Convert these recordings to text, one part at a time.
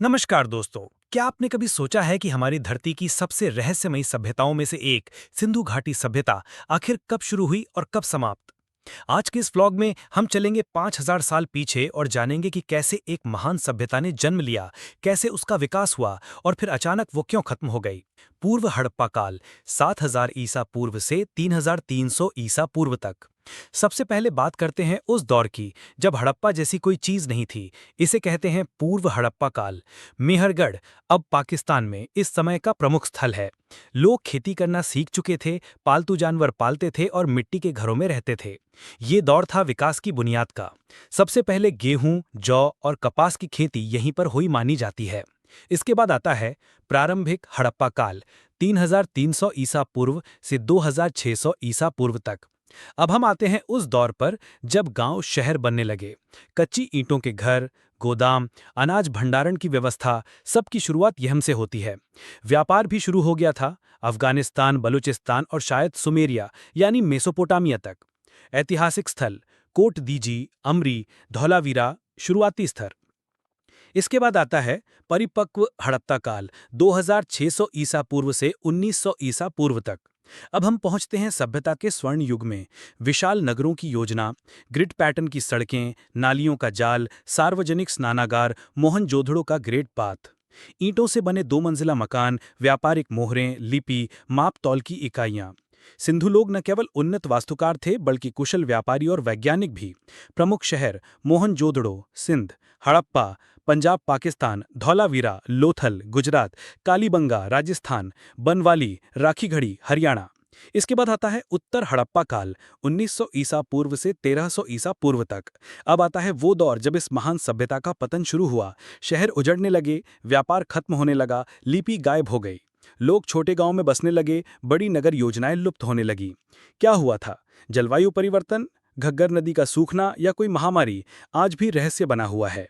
नमस्कार दोस्तों। क्या आपने कभी सोचा है कि हमारी धरती की सबसे रहस्यमयी सभ्यताओं में से एक सिंधु घाटी सभ्यता आखिर कब शुरू हुई और कब समाप्त? आज के इस व्लॉग में हम चलेंगे 5000 साल पीछे और जानेंगे कि कैसे एक महान सभ्यता ने जन्म लिया, कैसे उसका विकास हुआ और फिर अचानक वो क्यों खत्म हो गई। पूर्व हड़प्पा काल, 7000 ईसा पूर्व से 3300 ईसा पूर्व तक। सबसे पहले बात करते हैं उस दौर की जब हड़प्पा जैसी कोई चीज नहीं थी। इसे कहते हैं पूर्व हड़प्पा काल। मेहरगढ़ अब पाकिस्तान में इस समय का प्रमुख स्थल है। लोग खेती करना सीख चुके थे, पालतू जानवर पालते थे और मिट्टी के घरों में रहते थे। ये दौर था विकास की बुनियाद का। सबसे पहले गेहूं, जौ और कपास की खेती यहीं पर हुई मानी जाती है। इसके बाद आता है प्रारंभिक हड़प्पा काल, 3300 ईसा पूर्व से 2600 ईसा पूर्व तक। अब हम आते हैं उस दौर पर जब गांव शहर बनने लगे। कच्ची ईंटों के घर, गोदाम, अनाज भंडारण की व्यवस्था, सबकी शुरुआत यहीं से होती है। व्यापार भी शुरू हो गया था, अफगानिस्तान, बलूचिस्तान और शायद सुमेरिया यानी मेसोपोटामिया तक। ऐतिहासिक स्थल कोट दीजी, अमरी, धौलावीरा शुरुआती स्तर। इसके बाद आता है परिपक्व हड़प्पा काल, 2600 ईसा पूर्व से 1900 ईसा पूर्व तक। अब हम पहुंचते हैं सभ्यता के स्वर्ण युग में। विशाल नगरों की योजना, ग्रिड पैटर्न की सड़कें, नालियों का जाल, सार्वजनिक स्नानागार, मोहनजोदड़ो का ग्रेट बाथ, ईंटों से बने दो मंजिला मकान, व्यापारिक मोहरें, लिपि, माप तौल की इकाइयां। सिंधु लोग न केवल उन्नत वास्तुकार थे बल्कि कुशल व्यापारी और वैज्ञानिक भी। प्रमुख शहर मोहनजोदड़ो सिंध, हड़प्पा पंजाब पाकिस्तान, धौलावीरा लोथल गुजरात, कालीबंगा राजस्थान, बनवाली राखीगढ़ी हरियाणा। इसके बाद आता है उत्तर हड़प्पा काल, 1900 ईसा पूर्व से 1300 ईसा पूर्व तक। अब आता है वो दौर जब इस महान सभ्यता का पतन शुरू हुआ। शहर उजड़ने लगे, व्यापार खत्म होने लगा, लिपि गायब हो गई। लोग छोटे गांव में बसने लगे, बड़ी नगर योजनाएं लुप्त होने लगी। क्या हुआ था? जलवायु परिवर्तन, घग्गर नदी का सूखना या कोई महामारी? आज भी रहस्य बना हुआ है।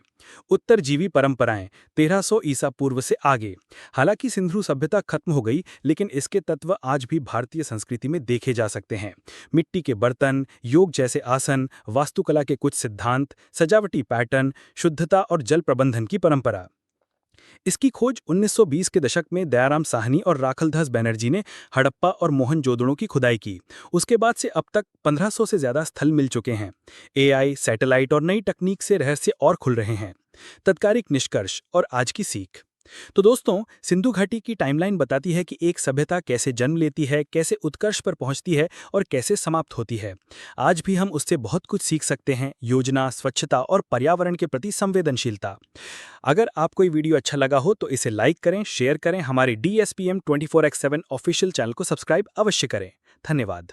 उत्तरजीवी परंपराएं, 1300 ईसा पूर्व से आगे। हालांकि सिंधु सभ्यता खत्म हो गई, लेकिन इसके तत्व आज भी भारतीय संस्कृति में देखे जा सकते हैं। मिट्टी के बर्तन, योग जैसे आसन, वास्तुकला के कुछ सिद्धांत, सजावटी पैटर्न, शुद्धता और जल प्रबंधन की परंपरा। इसकी खोज 1920 के दशक में दयाराम साहनी और राखलदास बनर्जी ने हड़प्पा और मोहनजोदड़ो की खुदाई की। उसके बाद से अब तक 1500 से ज्यादा स्थल मिल चुके हैं। एआई, सैटेलाइट और नई तकनीक से रहस्य और खुल रहे हैं। तत्कालिक निष्कर्ष और आज की सीख। तो दोस्तों, सिंधु घाटी की टाइमलाइन बताती है कि एक सभ्यता कैसे जन्म लेती है, कैसे उत्कर्ष पर पहुंचती है और कैसे समाप्त होती है। आज भी हम उससे बहुत कुछ सीख सकते हैं, योजना, स्वच्छता और पर्यावरण के प्रति संवेदनशीलता। अगर आपको ये वीडियो अच्छा लगा हो तो इसे लाइक करें, शेयर करें, हमारे DSPM 24x7 ऑफिशियल चैनल को सब्सक्राइब अवश्य करें। धन्यवाद।